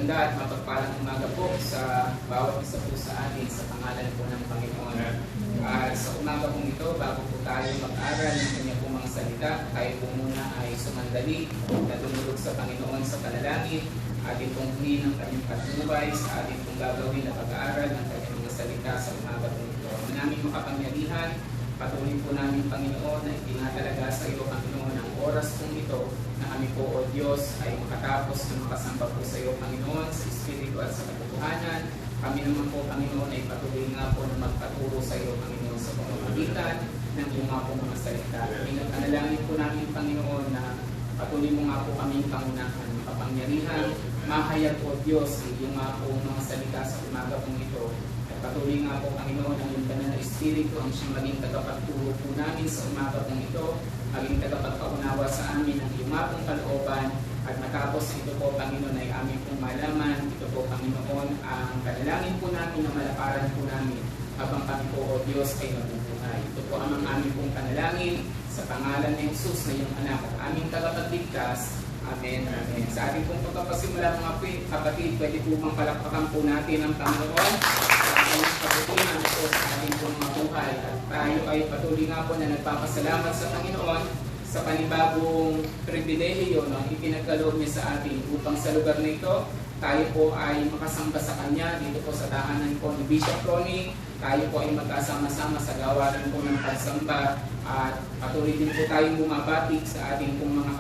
maganda at mapagpalang umaga po sa bawat isa po sa atin sa pangalan po ng Panginoon. Sa umaga pong ito, bago po tayo mag-aral ng kanya pong mga salita, tayo po muna ay sumandali na dumulog sa Panginoon sa panalangin, ating pong huli ng kanyang patnubay sa ating pong gagawin na pag-aaral ng kanyang mga salita sa umaga pong ito. Manaming makapangyarihan, patuloy po namin Panginoon na itinatalaga sa iyo Panginoon ang oras pong ito na kami po o Diyos ay makatapos na makasamba po sa iyo Panginoon sa Espiritu at sa katotohanan. Kami naman po Panginoon ay patuloy nga po na magpaturo sa iyo Panginoon sa pamamagitan ng iyong nga po mga salita. Pinagkanalangin po namin Panginoon na patuloy mo nga po kaming pangunahan, makapangyarihan, mahayag po Diyos yung nga po mga salita sa umaga pong ito. Patuloy nga po Panginoon ang iyong banal na Espiritu ang siyang maging tagapagturo po namin sa umaga pong ito, maging tagapagpaunawa sa amin ang iyong nga pong kalooban, at matapos ito po Panginoon ay aming pong malaman, ito po Panginoon ang panalangin po namin na malaparan po namin habang kami po o Diyos ay nabubuhay. Ito po ang aming pong panalangin sa pangalan ng Jesus na iyong anak at aming tagapagligtas. Amen. Amen. Sa ating pong pagpapasimula mga kapatid, pwede po bang palakpakan po natin ang Panginoon ang kaputihan po sa ating pong mga buhay. At tayo ay patuloy nga po na nagpapasalamat sa Panginoon sa panibagong pribilehiyo na ipinagkaloob niya sa atin upang sa lugar na ito tayo po ay makasamba sa Kanya dito po sa tahanan po ni Bishop Ronnie. Tayo po ay magkasama-sama sa gawaran po ng pagsamba at patuloy din po tayong bumabati sa ating pong mga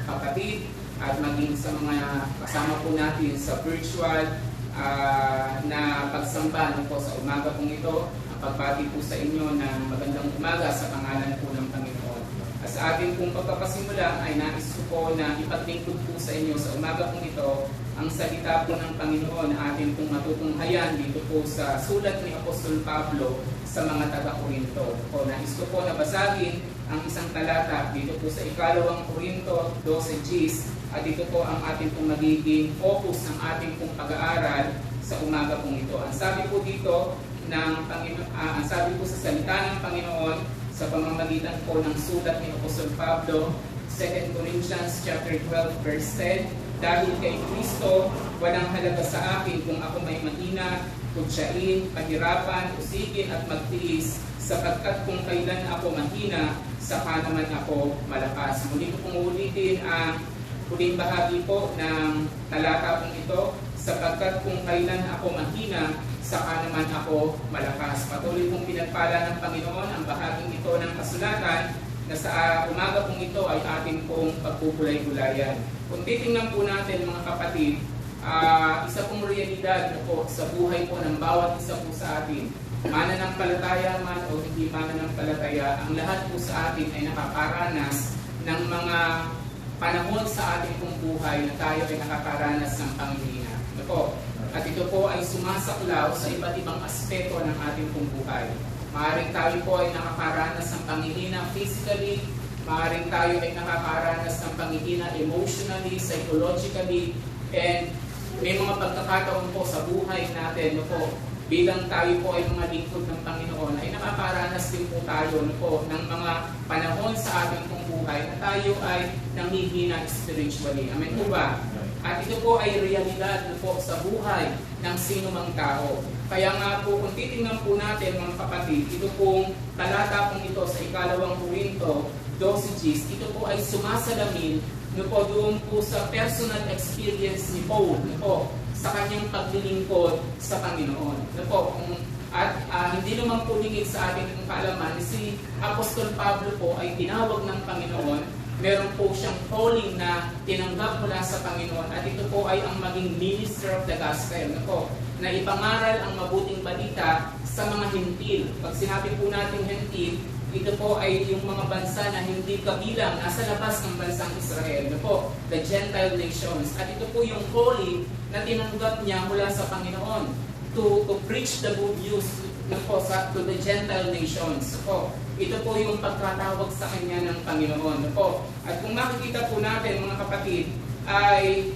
kapatid at maging sa mga kasama po natin sa virtual na pagsamba po sa umaga pong ito. Ang pagbati po sa inyo ng magandang umaga sa pangalan po ng Panginoon. At sa ating pong pagpapasimula ay nais ko po na ipaglingkod po sa inyo sa umaga pong ito ang salita po ng Panginoon na ating pong matutunghayan dito po sa sulat ni Apostol Pablo sa mga taga-Korinto. O nais ko po na basagin ang isang talata dito po sa ikalawang Korinto 12:10 at ito po ang ating pong magiging focus ng ating pong pag-aaral sa umaga pong ito. Ang sabi po dito ng ang sabi po sa salita ng Panginoon sa pamamagitan po ng sulat ni Apostol Pablo, 2 Corinthians chapter 12 verse 10, dahil kay Kristo, walang halaga sa akin kung ako may mahina, kutsain, pahirapan, usigin at magtiis, sapagkat kung kailan ako mahina, saka naman ako malakas. Muli ko pong ulitin ang huling bahagi po ng talata pong ito, sapagkat kung kailan ako mahina, saka naman ako malakas. Patuloy pong pinagpala ng Panginoon ang bahaging ito ng kasulatan na sa umaga pong ito ay ating pong pagpupulay-gulayan. Kung titingnan po natin mga kapatid, isa pong realidad na po sa buhay po ng bawat isa po sa atin, mananampalataya man o hindi mananampalataya, ang lahat po sa atin ay nakakaranas ng mga panahon sa ating pong buhay na tayo ay nakakaranas ng panghihina. At ito po ay sumasaklaw sa iba't ibang aspeto ng ating pong buhay. Maaaring tayo po ay nakakaranas ng panghihina physically, maaaring tayo ay nakakaranas ng panghihina emotionally, psychologically, and may mga pagkakataon po sa buhay natin bilang tayo po ay mga lingkod ng Panginoon ay nakakaranas din po tayo ng mga panahon sa ating pong buhay na tayo ay nanghihina spiritually. Amen po ba? At ito po ay realidad sa buhay ng sino mang tao. Kaya nga po, kung titingnan po natin mga kapatid, ito pong talata pong ito sa ikalawang Korinto 12:10, ito po ay sumasalamin doon po sa personal experience ni Paul sa kanyang paglilingkod sa Panginoon. At hindi naman po lingid sa ating kaalaman, si Apostol Pablo po ay tinawag ng Panginoon. Meron po siyang calling na tinanggap mula sa Panginoon at ito po ay ang maging minister of the gospel na ipangaral ang mabuting balita sa mga hentil. Pag sinabi po natin hentil, ito po ay yung mga bansa na hindi kabilang nasa labas ng bansang Israel, the Gentile nations. At ito po yung calling na tinanggap niya mula sa Panginoon to preach the good news to the Gentile nations. Ito po yung pagkatawag sa kanya ng Panginoon. At kung makikita po natin mga kapatid, ay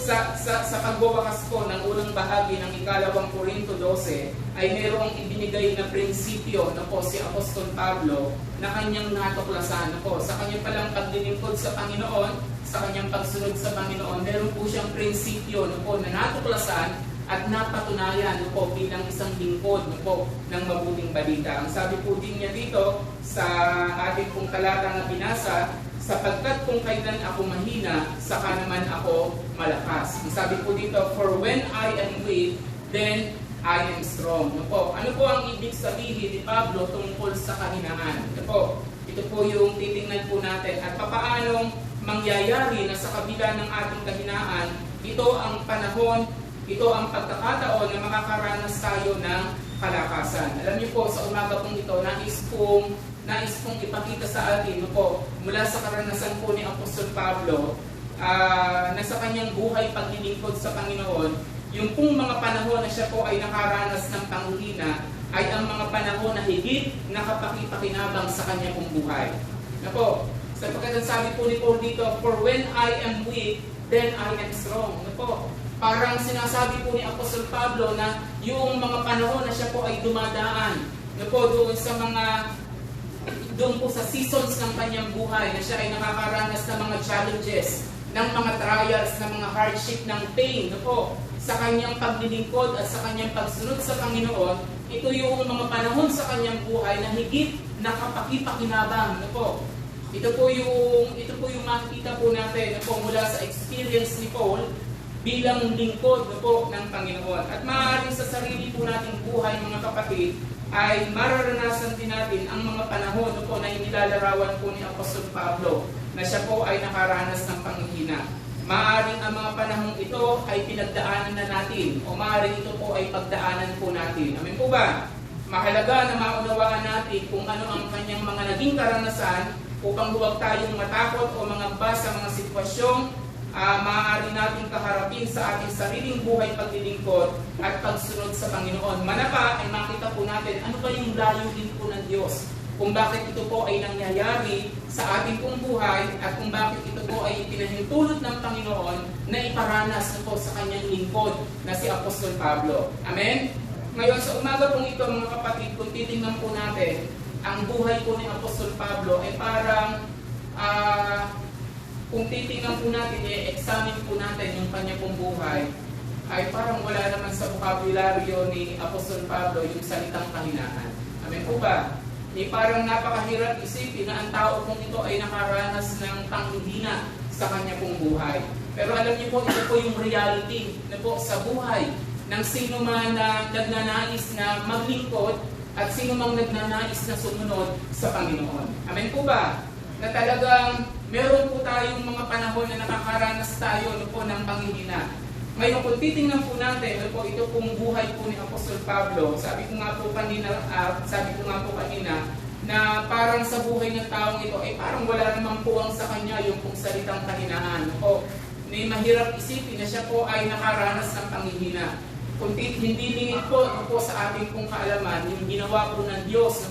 sa pagwawakas po ng unang bahagi ng ikalawang Korinto 12 ay mayroong ibinigay na prinsipyo na po si Apostol Pablo na kanyang natuklasan. Sa kanyang palang paglilingkod sa Panginoon, sa kanyang pagsunod sa Panginoon, meron po siyang prinsipyo na natuklasan at napatunayan bilang isang lingkod ng mabuting balita. Ang sabi po din niya dito sa ating pong talata na binasa, sapagkat kung kailan ako mahina, saka naman ako malakas. Ang sabi po dito, for when I am weak, then I am strong. Ano po ang ibig sabihin ni Pablo tungkol sa kahinaan? Ito po yung titingnan po natin at papaanong mangyayari na sa kabila ng ating kahinaan, ito ang panahon, ito ang pagkakataon na makakaranas tayo ng kalakasan. Alam niyo po, sa umaga pong ito, nais kong ipakita sa atin mula sa karanasan po ni Apostol Pablo na sa kanyang buhay paglilingkod sa Panginoon, yung pong mga panahon na siya po ay nakaranas ng panghihina ay ang mga panahon na higit nakapakipakinabang sa kanya pong buhay. Sapagkat ang sabi po ni Paul dito, for when I am weak, then I am strong. Parang sinasabi po ni Apostol Pablo na yung mga panahon na siya po ay dumadaan doon po sa seasons ng kanyang buhay na siya ay nakakaranas ng mga challenges, ng mga trials, ng mga hardship, ng pain, sa kanyang paglilingkod at sa kanyang pagsunod sa Panginoon, ito yung mga panahon sa kanyang buhay na higit nakapakipakinabang. Ito po yung makikita po natin mula sa experience ni Paul bilang lingkod ng Panginoon. At maaaring sa sarili po nating buhay, mga kapatid, ay mararanasan din natin ang mga panahon na inilalarawan po ni Apostol Pablo na siya po ay nakaranas ng panghihina. Maaaring ang mga panahong ito ay pinagdaanan na natin o maaaring ito po ay pagdaanan po natin. Amen po ba? Mahalaga na maunawaan natin kung ano ang kanyang mga naging karanasan upang huwag tayong matakot o mangamba sa mga sitwasyong maaari nating kaharapin sa ating sariling buhay paglilingkod at pagsunod sa Panginoon. Manapa ay makita po natin ano ba yung layunin po ng Diyos, kung bakit ito po ay nangyayari sa ating pong buhay at kung bakit ito po ay pinahintulot ng Panginoon na iparanas sa kanyang lingkod na si Apostol Pablo. Amen? Ngayon sa umaga pong ito, mga kapatid, kung titingnan po natin ang buhay po ni Apostol Pablo ay parang kung titingnan po natin, i-examine po natin yung kanya pong buhay, ay parang wala naman sa vocabulary ni Apostol Pablo yung salitang kahinaan. Amen po ba? Parang napakahirap isipin na ang tao pong ito ay nakaranas ng panghihina sa kanya pong buhay. Pero alam niyo po, ito po yung reality sa buhay ng sino man na nagnanais na maglingkod at sino mang nagnanais na sumunod sa Panginoon. Amen po ba? Na talagang meron po tayong mga panahon na nakakaranas tayo ng panghihina. Ngayon, kung titingnan po natin, ito pong buhay po ni Apostol Pablo, sabi ko nga po kanina, na parang sa buhay ng taong ito, ay parang wala namang puwang sa kanya yung pong salitang kahinaan. Mahirap isipin na siya po ay nakaranas ng panghihina. Kung hindi lingid po sa ating pong kaalaman, yung ginawa po ng Diyos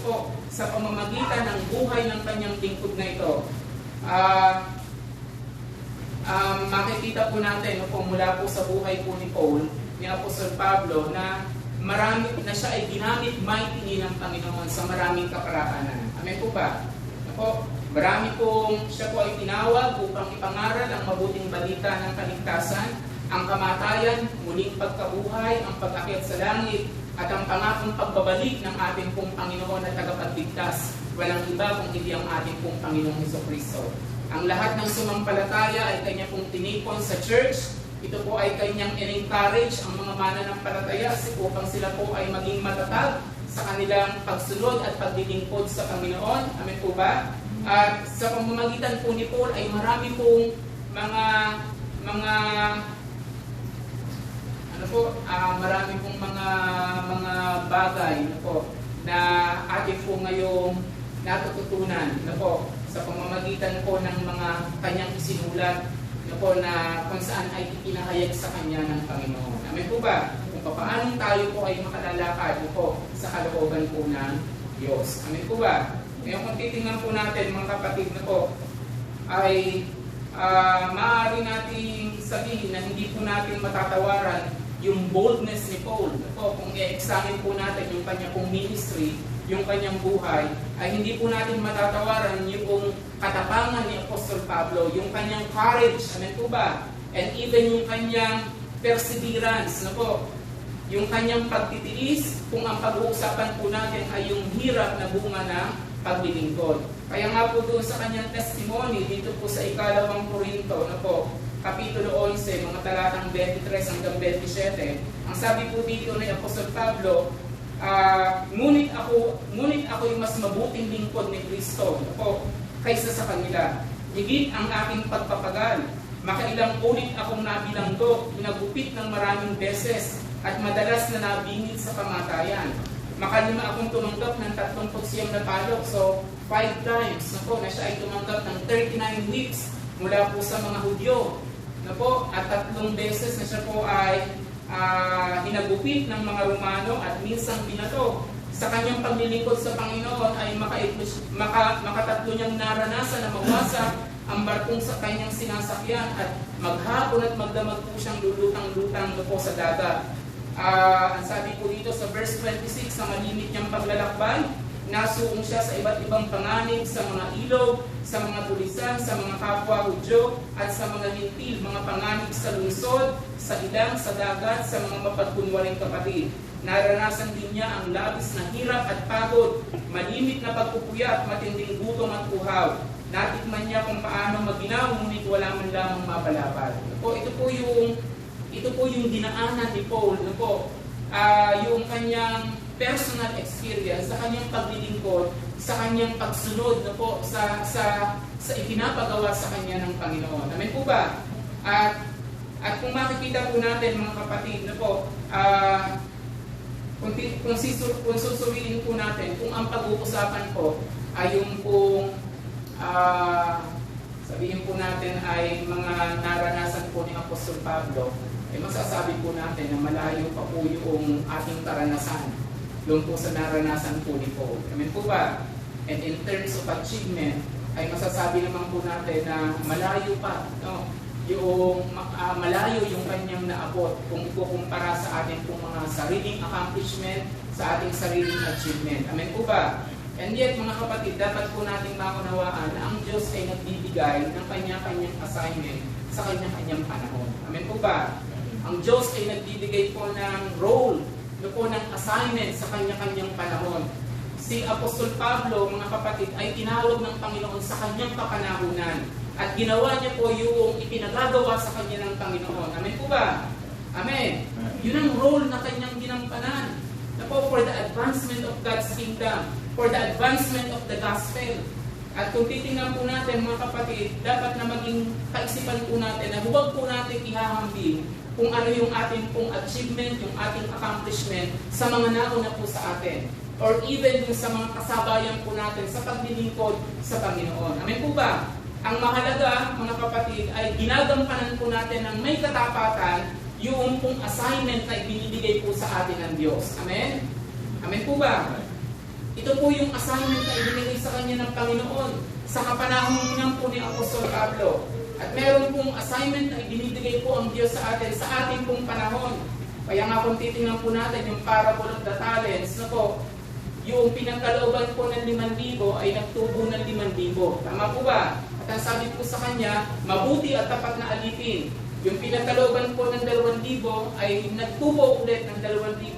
sa pamamagitan ng buhay ng kanyang lingkod na ito, makikita po natin mula po sa buhay po ni Paul, ni Apostol Pablo, na marami na siya ay ginamit mightily ng Panginoon sa maraming kaparaanan. Amen po ba? Marami pong siya po ay tinawag upang ipangaral ang mabuting balita ng kaligtasan, ang kamatayan, muling pagkabuhay, ang pag-akyat sa langit, at ang pangakong pagbabalik ng ating pong Panginoon at tagapagligtas. Walang iba kung hindi ang ating pong Panginoong Hesukristo. Ang lahat ng sumampalataya ay kanya pong tinipon sa church. Ito po ay kanyang in-encourage ang mga mananampalataya upang sila po ay maging matatag sa kanilang pagsunod at paglilingkod sa Panginoon. Amen po ba? At sa pamamagitan po ni Paul ay marami pong marami pong mga bagay na atin po ngayong natututunan sa pamamagitan po ng mga kanyang isinulat na kung saan ay ipinahayag sa kanya ng Panginoon. Amen po ba? Kung paano tayo po ay makalalakad sa kalooban po ng Diyos. Amen po ba? Ngayon kung titingnan po natin, mga kapatid, ay maaari nating sabihin na hindi po natin matatawaran yung boldness ni Paul. Kung i-examine po natin yung kanya pong ministry, yung kanyang buhay, ay hindi po natin matatawaran yung katapangan ni Apostol Pablo, yung kanyang courage, amen po ba? And even yung kanyang perseverance, no po? Yung kanyang pagtitiis, kung ang pag-uusapan po natin ay yung hirap na bunga ng paglilingkod. Kaya nga po doon sa kanyang testimony, dito po sa 2 Korinto, no po, Kapitulo 11, mga talatang 23 hanggang 27, ang sabi po dito ni Apostol Pablo, ngunit ako yung mas mabuting lingkod ni Kristo, no po, kaysa sa kanila. Higit ang aking pagpapagal. Makailang ulit akong nabilanggo, pinagupit ng maraming beses, at madalas na nabingit sa kamatayan. Makalima akong tumanggap ng 39 na palok, so 5 times na po na siya ay tumanggap ng 39 weeks mula po sa mga Hudyo. Na po, at 3 beses na siya po ay hinagupit ng mga Romano at minsang binato. Sa kanyang paglilingkod sa Panginoon ay makatatlo niyang naranasan na mawasak ang barkong sa kanyang sinasakyan at maghapon at magdamag po siyang lulutang-lutang po sa dagat. Ang sabi po dito sa verse 26, sa malimit niyang paglalakbay, nasuong siya sa iba't ibang panganib, sa mga ilog, sa mga tulisan, sa mga kapwa Hudyo, at sa mga hintil, mga panganib sa lungsod, sa ilang, sa dagat, sa mga mapagkunwaring kapatid. Naranasan din niya ang labis na hirap at pagod, malimit na pagpupuyat, matinding gutom at uhaw. Natikman niya kung paano maginaw, ngunit wala man lamang mapalapad. Ito po yung dinaanan ni Paul, yung kanyang personal experience, sa kanyang paglilingkod, sa kanyang pagsunod sa ipinapagawa sa kanya ng Panginoon. Amen po ba? At kung makikita po natin mga kapatid, kung susuriin po natin, kung ang pag-uusapan po ay yung kung sabihin po natin ay mga naranasan po ni Apostol Pablo, ay masasabi po natin na malayo pa po yung ating karanasan doon po sa naranasan po ni Paul. Amen po ba? And in terms of achievement, ay masasabi naman po natin na malayo pa, no? Malayo yung kanyang naabot kung ikukumpara sa ating pong mga sariling accomplishment, sa ating sariling achievement. Amen po ba? And yet, mga kapatid, dapat po nating maunawaan na ang Diyos ay nagbibigay ng kanya-kanyang assignment sa kanya-kanyang panahon. Amen po ba? Ang Diyos ay nagbibigay po ng role, ng assignment sa kanya-kanyang panahon. Si Apostol Pablo, mga kapatid, ay tinawag ng Panginoon sa kanyang kapanahunan. At ginawa niya po yung ipinagagawa sa kanya ng Panginoon. Amen po ba? Amen. Yun ang role na kanyang ginampanan. For the advancement of God's kingdom, for the advancement of the gospel. At kung titingnan po natin mga kapatid, dapat na maging kaisipan po natin na huwag po natin ihahambing kung ano yung ating pong achievement, yung ating accomplishment sa mga nauna po sa atin. Or even yung sa mga kasabayan po natin sa paglilingkod sa Panginoon. Amen po ba? Ang mahalaga mga kapatid ay ginagampanan po natin ng may katapatan yung pong assignment na ibinibigay po sa atin ng Diyos. Amen? Amen po ba? Ito po yung assignment na ibinigay sa kanya ng Panginoon sa kapanahunan po ni Apostol Pablo. At meron pong assignment na ibinibigay po ang Diyos sa atin sa ating pong panahon. Kaya nga kung titingnan po natin yung parable of the talents, yung pinagkalooban po ng 5,000 ay nagtubo ng 5,000. Tama po ba? At ang sabi po sa kanya, mabuti at tapat na alipin. Yung pinagkalooban po ng 2,000 ay nagtubo ulit ng 2,000.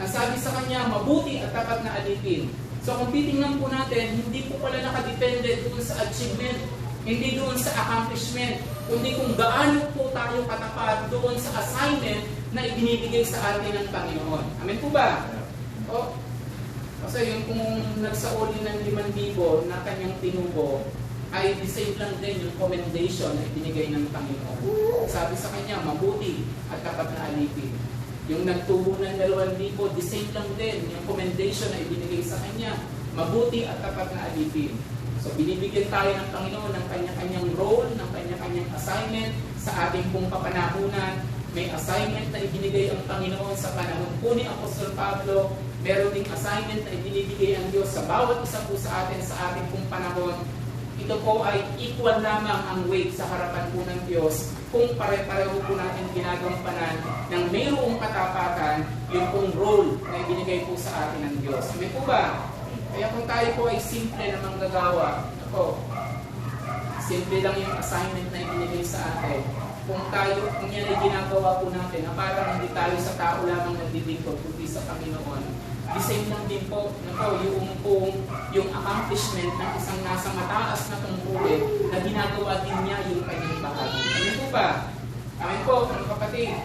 Ang sabi sa kanya, mabuti at tapat na alipin. So kung titingnan po natin, hindi po pala nakadepende doon sa achievement, hindi doon sa accomplishment, kundi kung gaano po tayo katapat doon sa assignment na ibinibigay sa atin ng Panginoon. Amen po ba? Kasi yung kung nagsauli ng 5,000 na kanyang tinubo, ay the same lang din yung commendation na ibinigay ng Panginoon. Sabi sa kanya, mabuti at tapat na alipin. Yung nagtubo ng 2,000, the same lang din yung commendation na ibinigay sa kanya, mabuti at tapat na alipin. So binibigyan tayo ng Panginoon ng kanya-kanyang role, ng kanya-kanyang assignment sa ating pong kapanahunan. May assignment na ibinigay ang Panginoon sa panahon po ni Apostol Pablo. Meron ding assignment na ibinibigay ang Diyos sa bawat isa po sa atin sa ating pong panahon. Ito po ay equal lamang ang weight sa harapan po ng Diyos kung pare-pareho po natin ginagampanan ng mayroong katapatan yung pong role na ibinigay po sa atin ng Diyos. Amen po ba? Kaya kung tayo po ay simple na manggagawa, ako, simple lang yung assignment na ibinigay sa atin. Kung yan ay ginagawa po natin, na parang hindi tayo sa tao lamang nagdilingkod, kundi sa Panginoon. The same lang din po, yung accomplishment ng isang nasa mataas na tungkulin na ginagawa din niya yung kanyang bahagi. Amen po ba? Amen po, mga kapatid.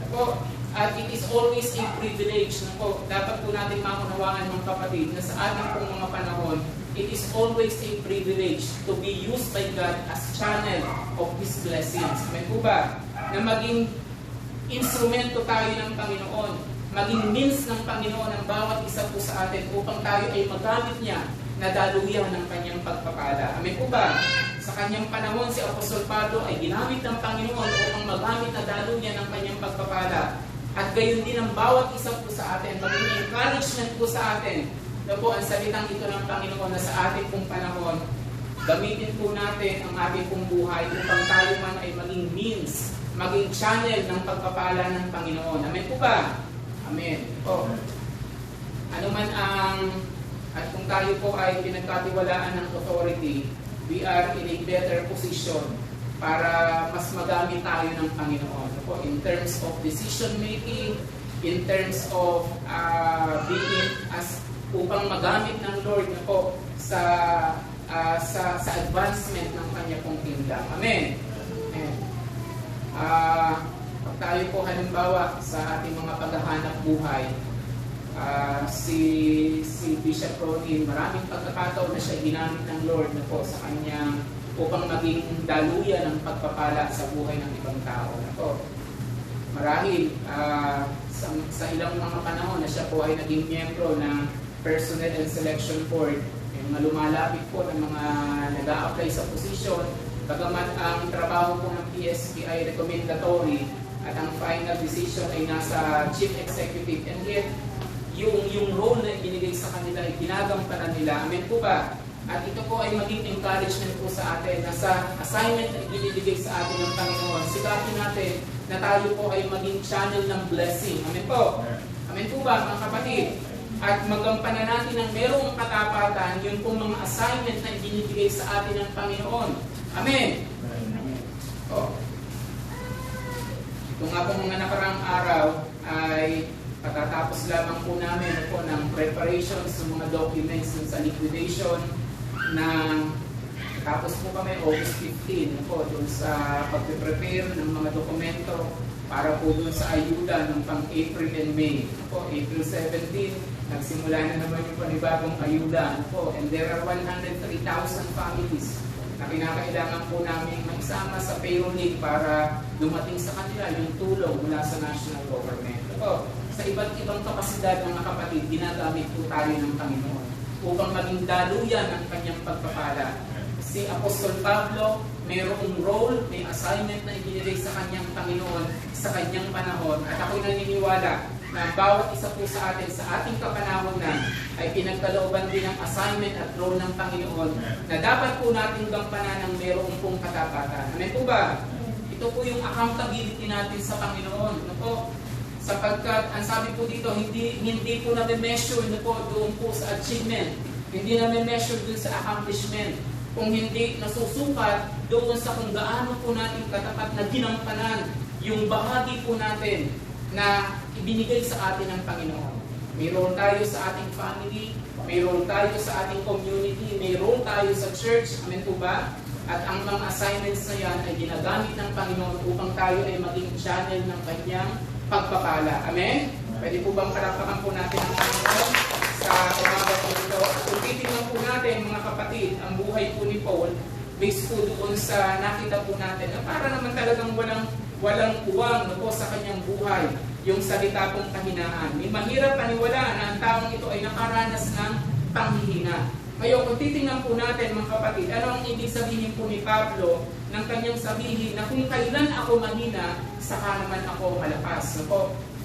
Ako, at it is always a privilege. Dapat po natin maunawaan, mga kapatid, na sa ating pong mga panahon, it is always a privilege to be used by God as channel of His blessings. Amen po ba? Na maging instrumento tayo ng Panginoon, maging means ng Panginoon ang bawat isa po sa atin upang tayo ay magamit niya na daluyan ng kanyang pagpapala. Amen po ba? Sa kanyang panahon, si Apostol Pablo ay ginamit ng Panginoon upang magamit na daluyan ng kanyang pagpapala. At gayon din ang bawat isa po sa atin, maging encouragement po sa atin. Na po ang salitang ito ng Panginoon na sa ating pong panahon, gamitin po natin ang ating pong buhay upang tayo man ay maging means, maging channel ng pagpapala ng Panginoon. Amen po ba? Amen. O, ano man at kung tayo po ay pinagkatiwalaan ng authority, we are in a better position para mas magamit tayo ng Panginoon. Po, in terms of decision making, in terms of being as upang magamit ng Lord na po sa advancement ng kanya pong kingdom. Amen. Amen. Pag tayo po halimbawa sa ating mga paghahanap buhay, si Bishop Ronin, maraming pagkakataon na siya ginamit ng Lord na po sa kanyang upang maging daluyan ng pagpapala sa buhay ng ibang tao. Na po. Marahil sa ilang mga panahon na siya po ay naging miyembro ng Personnel and Selection Board, yung mga lumalapit po ng mga nag-a-apply sa posisyon, bagamat ang trabaho po ng PSP ay recommendatory at ang final decision ay nasa Chief Executive, and yet yung role na ibinigay sa kanila ay ginagampanan nila. Amen po ba? At ito po ay maging encouragement po sa atin na sa assignment na ibinibigay sa atin ng Panginoon, sikapin natin na tayo po ay maging channel ng blessing. Amen po? Amen po ba, mga kapatid? At magampanan natin ng merong katapatan yun pong mga assignment na ibinibigay sa atin ng Panginoon. Amen? Amen. Oh. Ito nga po mga nakarang araw ay patatapos lamang po namin ng preparations ng mga documents sa liquidation na tapos po kami August 15 doon sa pag-prepare ng mga dokumento para po doon sa ayuda ng pang April and May. April 17, nagsimula na naman yung panibagong ayuda. And there are 103,000 families na kinakailangan po namin maisama sa payroll league para dumating sa kanila yung tulong mula sa national government. Sa iba't ibang kapasidad ng mga kapatid, ginagamit po tayo ng Panginoon upang maging daluyan ang kanyang pagpapala. Si Apostol Pablo, mayroong role, may assignment na ibinigay sa kanyang Panginoon sa kanyang panahon. At ako'y naniniwala na bawat isa po sa atin sa ating kapanahonan ay pinagkalooban din ng assignment at role ng Panginoon na dapat po natin gampanan ng mayroong pong katapatan. Amen po ba? Ito po yung accountability natin sa Panginoon. Sapagkat, ang sabi po dito, hindi po na-measure doon po sa achievement. Hindi na-measure doon sa accomplishment. Kung hindi nasusukat doon sa kung gaano po natin katapat na ginampanan yung bahagi po natin na ibinigay sa atin ng Panginoon. May role tayo sa ating family, may role tayo sa ating community, may role tayo sa church. Amen po ba? At ang mga assignments na yan ay ginagamit ng Panginoon upang tayo ay maging channel ng kanyang pagpapala. Amen? Pwede po bang palakpakan po natin ang Panginoon sa umaga po ito? Kung titignan po natin, mga kapatid, ang buhay po ni Paul, based po doon sa nakita po natin, na para naman talagang walang uwang sa kanyang buhay, yung salita pong kahinaan. May mahirap paniwalaan na ang taong ito ay nakaranas ng panghihina. Ngayon, kung titingnan po natin, mga kapatid, ano ang ibig sabihin po ni Pablo ng kanyang sabihin na kung kailan ako mahina, saka naman ako malakas.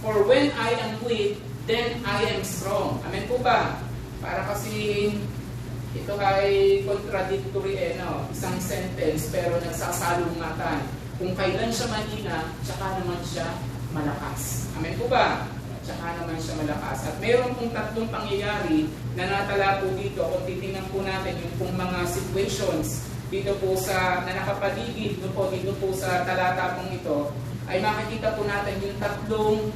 For when I am weak, then I am strong. Amen po ba? Para kasi ito ay contradictory, isang sentence pero nagsasalungatan. Kung kailan siya mahina, saka naman siya malakas. Amen po ba? tsaka naman siya malakas. At mayroon pong tatlong pangyayari na natala po dito. Kung titingnan po natin yung pong mga situations dito po sa na nakapaligid dito po sa talata pong ito, ay makikita po natin yung tatlong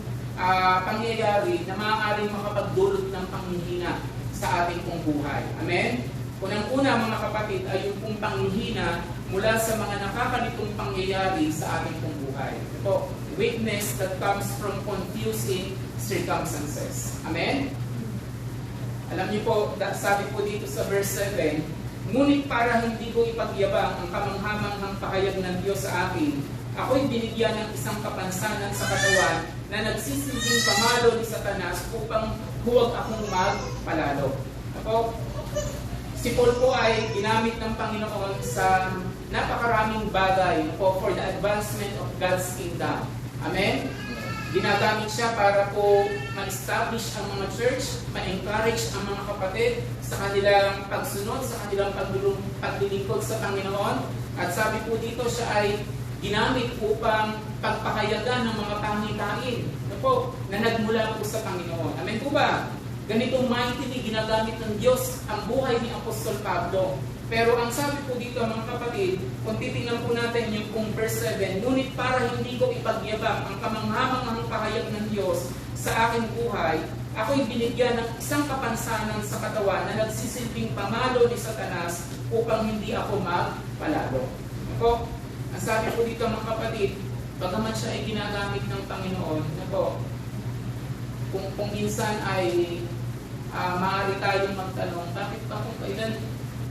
pangyayari na maaaring makapagdulot ng panghihina sa ating pong buhay. Amen? Unang-una mga kapatid ay yung pong panghihina mula sa mga nakakalitong pangyayari sa ating pong buhay. Ito, weakness that comes from confusing circumstances. Amen? Alam niyo po, sabi po dito sa verse 7, ngunit para hindi ko ipagyabang ang kamanghamanghang pahayag ng Diyos sa akin, ako'y binigyan ng isang kapansanan sa katawan na nagsisilbing pamalo ni Satanas upang huwag akong magpalalo. Ako, si Paul po ay ginamit ng Panginoon sa napakaraming bagay po for the advancement of God's kingdom. Amen? Ginagamit siya para po ma-establish ang mga church, ma-encourage ang mga kapatid sa kanilang pagsunod, sa kanilang paglilingkod sa Panginoon. At sabi po dito siya ay ginamit upang pagpahayagan ng mga pangitain na nagmula po sa Panginoon. Amen po ba? Ganitong mightily ginagamit ng Diyos ang buhay ni Apostol Pablo. Pero ang sabi po dito mga kapatid, kung titingnan po natin yung kung verse 7, ngunit para hindi ko ipagyabang ang kamanghamanghang pahayag ng Diyos sa aking buhay, ako'y binigyan ng isang kapansanan sa katawan na nagsisilbing pamalo ni Satanas upang hindi ako magpalalo. Ako, ang sabi po dito mga kapatid, bagaman siya ay ginagamit ng Panginoon, kung minsan ay maaari tayong magtanong, bakit pa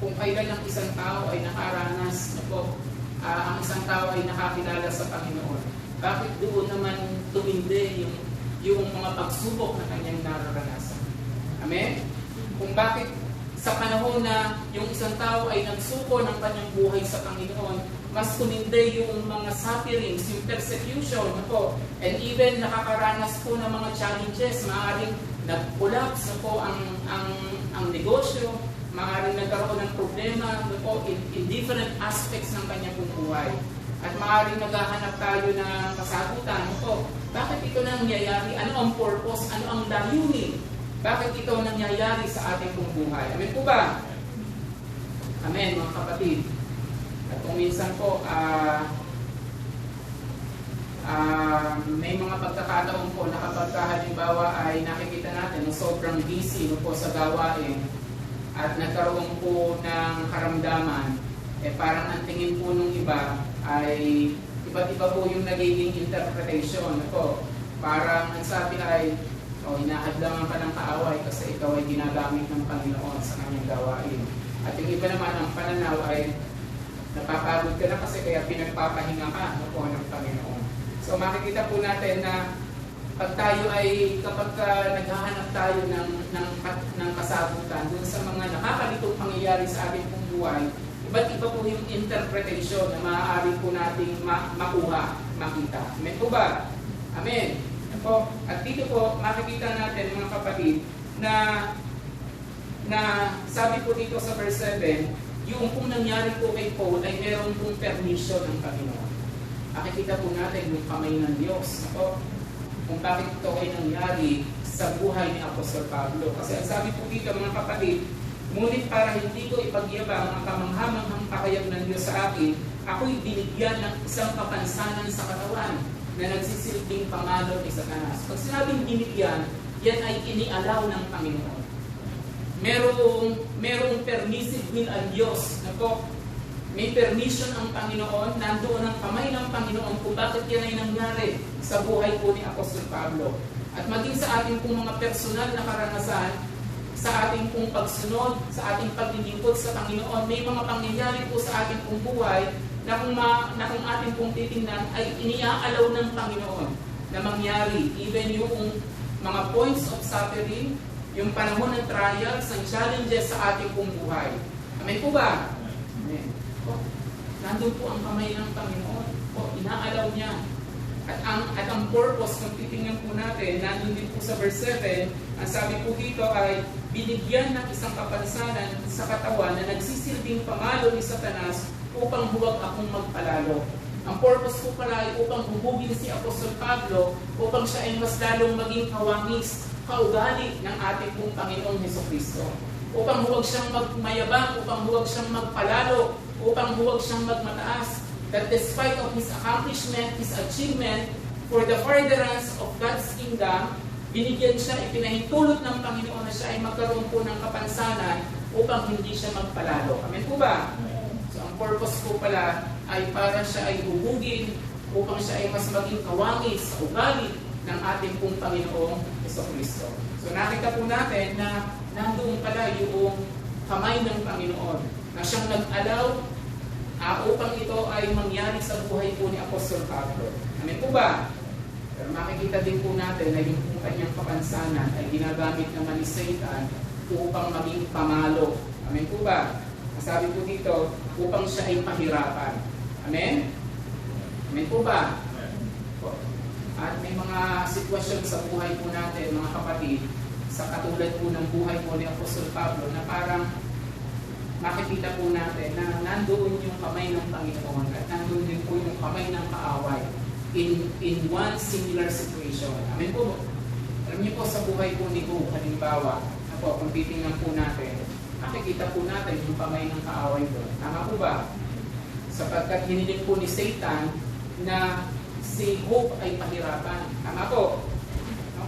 kung kailan ang isang tao ay nakaranas, ang isang tao ay nakakilala sa Panginoon, bakit doon naman tumindi yung mga pagsubok na kanyang nararanasan? Amen? Kung bakit sa panahon na yung isang tao ay nagsuko ng kanyang buhay sa Panginoon, mas tumindi yung mga sufferings, yung persecution, and even nakakaranas po ng mga challenges, maaaring nag-collapse ang negosyo, maaaring nagkaroon ng problema in different aspects ng kanyang buhay. At maaaring naghahanap tayo ng kasagutan. Bakit ito nangyayari? Ano ang purpose? Ano ang layunin? Bakit ito nangyayari sa ating buhay? Amen po ba? Amen mga kapatid. At kung minsan po, may mga pagkakataon po na kapag halimbawa ay nakikita natin na sobrang busy po sa gawain at nagkaroon po ng karamdaman, parang ang tingin po nung iba ay iba't iba po yung nagiging interpretation. Parang ang sabi ay, inahadlangan ka ng kaaway kasi ikaw ay ginagamit ng Panginoon sa kanyang gawain. At yung iba naman ang pananaw ay napapagod ka na kasi kaya pinagpapahinga ka ng Panginoon. So makikita po natin na pag tayo ay kapag naghahanap tayo ng kasagutan dun sa mga nakakalitong pangyayari sa ating buhay, iba't iba po yung interpretation na maaari po nating makuha, makita. Amen po ba? Amen. At dito po makikita natin mga kapatid na sabi po dito sa verse 7, yung kung nangyari po kay Paul ay meron pong permission ng Panginoon. Makikita po natin yung kamay ng Diyos. Kung bakit ito ay nangyari sa buhay ni Apostol Pablo. Kasi ang sabi po dito mga kapatid, ngunit para hindi ko ipagyabang ang kamanghamanghang pahayag ng Diyos sa akin, ako'y binigyan ng isang kapansanan sa katawan na nagsisilbing pamalo ni Satanas. Pag sinabing binigyan, yan ay inialaw ng Panginoon. Merong permissive will ang Diyos. May permission ang Panginoon, nandoon ang kamay ng Panginoon kung bakit yan ay nangyari sa buhay po ni Apostol Pablo. At maging sa ating pong mga personal na karanasan, sa ating pong pagsunod, sa ating paglilingkod sa Panginoon, may mga pangyayari po sa ating pong buhay na kung ating pong titingnan ay iniaalaw ng Panginoon na mangyari. Even yung mga points of suffering, yung panahon ng trials, ng challenges sa ating pong buhay. Amen po ba? Amen. Nandun po ang kamay ng Panginoon. Inaalaw niya. At ang purpose, kung titingnan po natin, nandun din po sa verse 7, ang sabi po dito ay, binigyan ng isang kapansanan sa katawan na nagsisilbing pamalo ni Satanas upang huwag akong magpalalo. Ang purpose po pala ay upang hubugin si Apostol Pablo upang siya ay mas lalong maging kawangis, kaugali ng ating pong Panginoong Hesukristo. Upang huwag siyang magmayabang, upang huwag siyang magpalalo, upang huwag siyang magmataas. That despite of his accomplishment, his achievement, for the furtherance of God's kingdom, binigyan siya, ipinahintulot ng Panginoon na siya ay magkaroon po ng kapansanan upang hindi siya magpalalo. Amen po ba? So ang purpose po pala ay para siya ay hubugin upang siya ay mas maging kawangis sa ugali ng ating pong Panginoong Hesukristo. So nakita po natin na nandoon pala yung kamay ng Panginoon na siyang nag-allow upang ito ay mangyari sa buhay po ni Apostol Pablo. Amen po ba? Pero makikita din po natin na yung kanyang kapansanan ay ginagamit naman ni Satan upang maging pamalo. Amen po ba? Sabi po dito, upang siya ay pahirapan. Amen? Amen po ba? At may mga sitwasyon sa buhay po natin, mga kapatid, sa katulad po ng buhay po ni Apostol Pablo, na parang makikita po natin na nandoon yung kamay ng Panginoon at nandoon din po yung kamay ng kaaway in one similar situation. Amen po? Alam niyo po sa buhay po ni Job, halimbawa, kung titingnan po natin, makikita po natin yung kamay ng kaaway doon. Tama po ba? Sapagkat hiniling po ni Satan na si Job ay pahirapan. Tama po?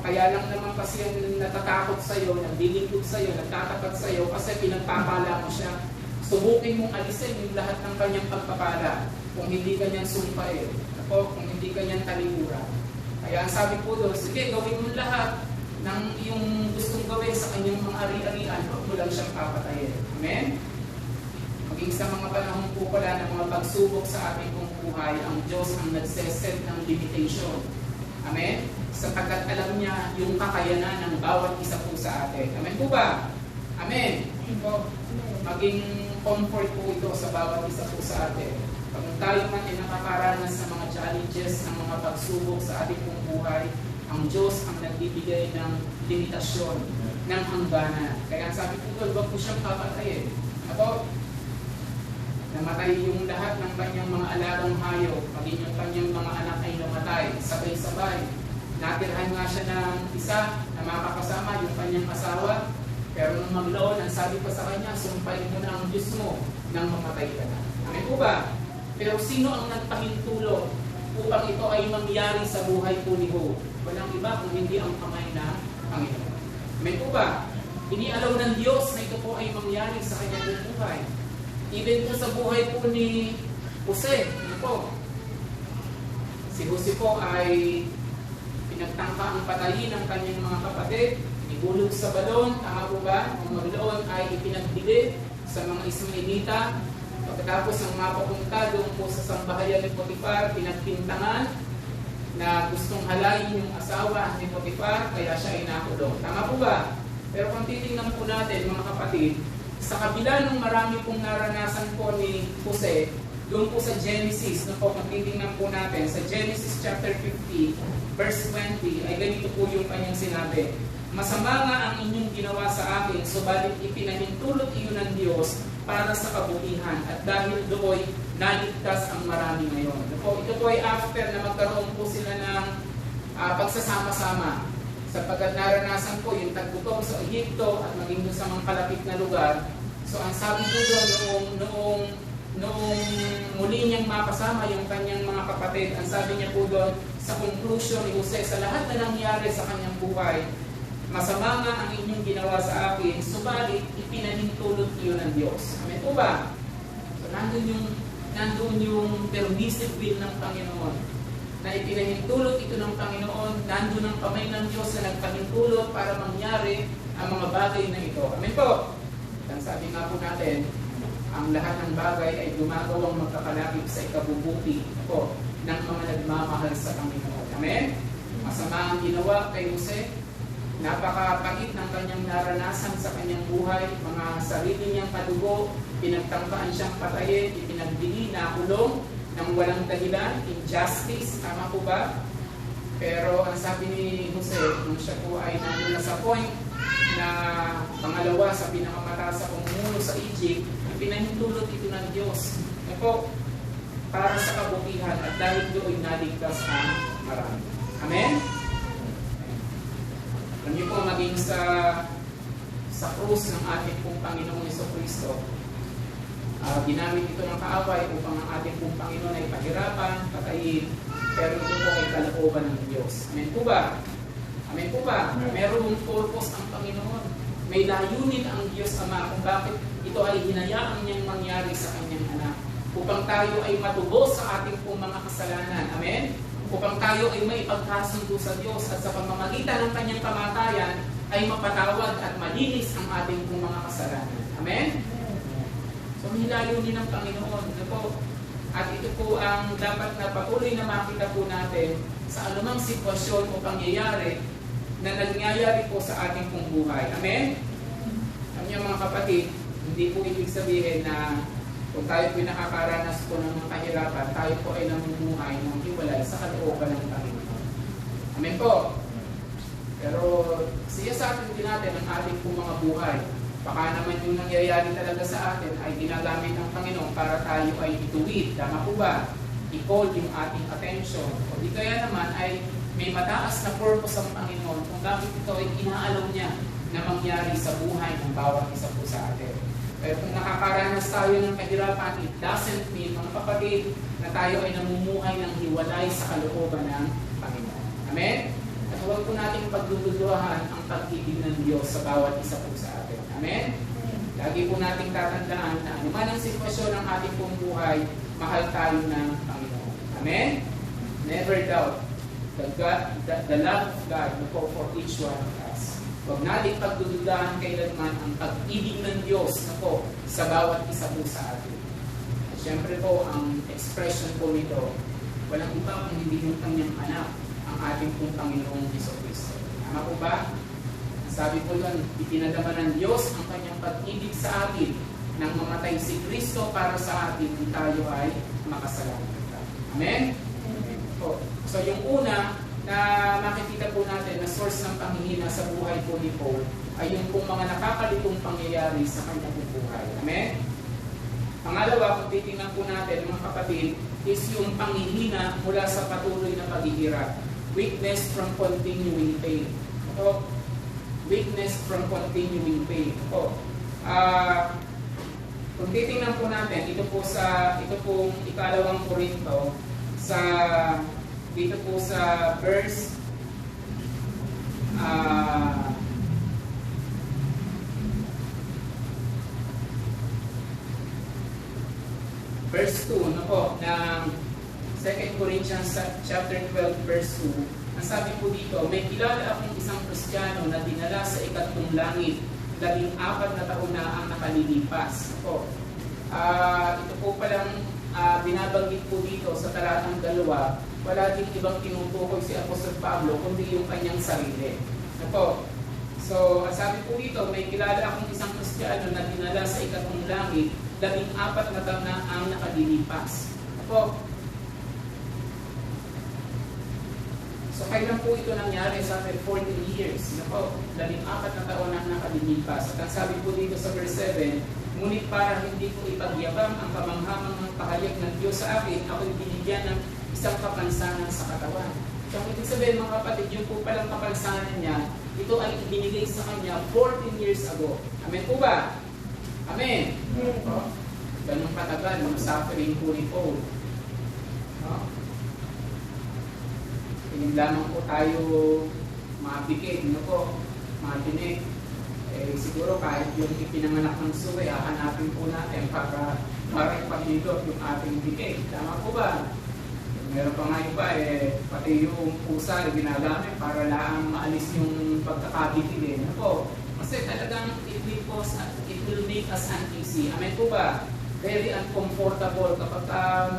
Kaya lang naman kasi yung natatakot sa'yo, nagdilingkod sa'yo, nagtatapat sa'yo, kasi pinagpapala mo siya. Subukin mong alisin yung lahat ng kanyang pagpapala kung hindi kanyang sumpain, o kung hindi kanyang talikuran. Kaya ang sabi po doon, sige, gawin mo lahat ng yung gustong gawin sa kanyang mga ari-arian, huwag mo lang siyang papatayin. Amen? Maging sa mga panahon po pala ng mga pagsubok sa ating pong buhay, ang Diyos ang nagseset ng limitation. Amen? Sapagkat alam niya yung kakayanan ng bawat isa po sa atin. Amen po ba? Amen? So, maging comfort po ito sa bawat isa po sa atin. Pag tayo man ay nakakaranas sa mga challenges, ng mga pagsubok sa ating pong buhay, ang Diyos ang nagbibigay ng limitasyon, ng hangganan. Kaya sabi po doon, huwag po siyang papatayin. Ako, namatay yung lahat ng kanyang mga alagang hayop, maging yung kanyang mga anak ay namatay, sabay-sabay. Natirhan nga siya ng isa na makakasama, yung kanyang asawa. Pero nung maglaon, ang sabi pa sa kanya, sumpain mo na ang Diyos mo nang mamatay ka na. Amen po ba? Pero sino ang nagpahintulot upang ito ay mangyari sa buhay po ni Job? Walang iba kung hindi ang kamay na Panginoon. Amen po ba? Inialaw ng Diyos na ito po ay mangyari sa kanyang buhay. Even po sa buhay po ni Jose, ano po? Si Jose po ay pinagtangka ang patayin ng kanyang mga kapatid, igulog sa balon, tama po ba? Ang magloon ay ipinagbili sa mga Ismailita. Pagkatapos ng mapapunta doon po sa sambahayan ni Potifar, pinagpintangan na gustong halayin yung asawa ni Potifar, kaya siya ay nakulong. Tama po ba? Pero kung titingnan po natin, mga kapatid, sa kabila ng marami pong naranasan po ni Jose, doon po sa Genesis, no po, kung titingnan po natin, sa Genesis chapter 50, verse 20, ay ganito po yung kanyang sinabi, masama nga ang inyong ginawa sa akin, subalit ipinahintulot iyon ng Diyos para sa kabutihan, at dahil doon, naligtas ang marami ngayon. Ito po ay after na magkaroon po sila ng pagsasama-sama, sapagkat naranasan po yung taggutom sa Egypto at maging doon sa mga kalapit na lugar. So ang sabi po doon, noong muli niyang makasama yung kanyang mga kapatid, ang sabi niya po doon, sa conclusion ni Jose, sa lahat na nangyari sa kanyang buhay, masama nga ang inyong ginawa sa akin, subalit ipinahintulot iyon ng Diyos. Amen po ba? So nandun yung permissive will ng Panginoon, na ipinahintulot ito ng Panginoon, nandun ang kamay ng Diyos na nagpahintulot para mangyari ang mga bagay na ito. Amen po? Ang sabi nga po natin, ang lahat ng bagay ay gumagawang magkakalapit sa ikabubuti po ng mga nagmamahal sa Panginoon. Amen? Masama ang ginawa kay Jose, napakapait ng kanyang naranasan sa kanyang buhay, mga sarili niyang kadugo, pinagtangkaan siyang patayin, ipinagbili, nakulong, nang walang dahilan, injustice, tama po ba? Pero ang sabi ni Jose, nung siya po ay nandun na sa point na pangalawa sa pinakamataas sa pamumuno sa Egypt, pinahintulot ito ng Diyos. Po, para sa kabutihan at dahil doon naligtas ang marami. Amen? Alam niyo po, maging sa krus ng ating pong Panginoong Jesucristo, ginamit ito ng kaaway upang ang ating pong Panginoon ay pahirapan, patayin, pero ito po ay kalooban ng Diyos. Amen po ba? Amen po ba? Merong purpose ang Panginoon. May layunin ang Diyos Ama kung bakit ito ay hinayaan niyang mangyari sa kanyang anak. Upang tayo ay matubos sa ating pong mga kasalanan. Amen? Upang tayo ay may pagkasundo sa Diyos at sa pamamagitan ng kanyang kamatayan ay mapatawad at malinis ang ating pong mga kasalanan. Amen? So, may layunin ng Panginoon. Ito po. At ito po ang dapat na patuloy na makita po natin sa anumang sitwasyon o pangyayari na nangyayari po sa ating pong buhay. Amen? Alam niyo mga kapatid, hindi po ibig sabihin na kung tayo po nakakaranas po ng mga kahirapan, tayo po ay namumuhay ng hiwalay sa kalooban ng Panginoon. Amen po? Pero siya sa atin din natin ang ating pong mga buhay. Baka naman yung nangyayari talaga sa atin ay ginagamit ng Panginoon para tayo ay ituwid. Tama po ba? I-call yung ating attention. O di kaya naman ay may mataas na purpose ang Panginoon kung bakit ito ay inaalaw niya na mangyari sa buhay ng bawat isa po sa atin. Pero kung nakakaranas tayo ng kahirapan, it doesn't mean, mga kapatid, na tayo ay namumuhay ng hiwalay sa kalooban ng Panginoon. Amen? At huwag po natin pagdududuhan ang pag-ibig ng Diyos sa bawat isa po sa atin. Amen? Lagi po nating tatandaan na anuman ang sitwasyon ng ating pong buhay, mahal tayo ng Panginoon. Amen? Never doubt the love of God for each one of us. Huwag natin pagdududahan kailanman ang pag-ibig ng Diyos sa bawat isa po sa atin. At syempre po, ang expression po nito, walang iba kung hindi yung kanyang anak, ang ating pong Panginoong Jesucristo. Tama po ba? Sabi po yun, ipinadama ng Diyos ang kanyang pag-ibig sa atin nang mamatay si Kristo para sa atin kung tayo ay makasalanan. Amen? So yung una na makikita po natin na source ng panghihina sa buhay po ni Paul ay yung pong mga nakakalitong pangyayari sa kanyang buhay. Amen? Pangalawa, kung titingnan po natin mga kapatid, is yung panghihina mula sa patuloy na paghihirap. Weakness from continuing pain. Ito, weakness from continuing pain. Ito, kung titingnan po natin, ito pong ikalawang Korinto, dito po sa verse verse 2 ng 2 Corinthians chapter 12 verse 2. Ang sabi po dito, may kilala akong isang Kristiyano na dinala sa ikatlong langit, 14 na taon na ang nakalilipas. Ito po palang binabanggit po dito sa talatang 2, wala din ibang tinutukoy si Apostol Pablo kundi yung kanyang sarili. So, sabi po dito, may kilala akong isang Kristiyano na dinala sa ikatlong langit, 14 na taon na ang nakalilipas. So, kailan po ito nangyari? Sabi, 14 years. 14 na taon na nakalilipas. At ang sabi po dito sa verse 7, ngunit para hindi ko ipagyabang ang kamanghamang ng pahayag ng Diyos sa akin, ako'y binigyan ng isang kapansanan sa katawan. So, ang ibig sabihin mga kapatid, yung po palang kapansanan niya, ito ay ibinigay sa kanya 14 years ago. Amen po ba? Amen? Ganun patagal, ng suffering po ni Paul. Hindi lamang po tayo mabigay, mabinig. Siguro kahit yung ipinanganak ng suway, hahanapin po natin para ipahilot yung ating bigay. Tama po ba? Meron pa nga iba, pati yung pusa ginagamit para lang maalis yung pagkakabitin. Kasi talagang it will make us uneasy. Amen po ba? Very uncomfortable kapag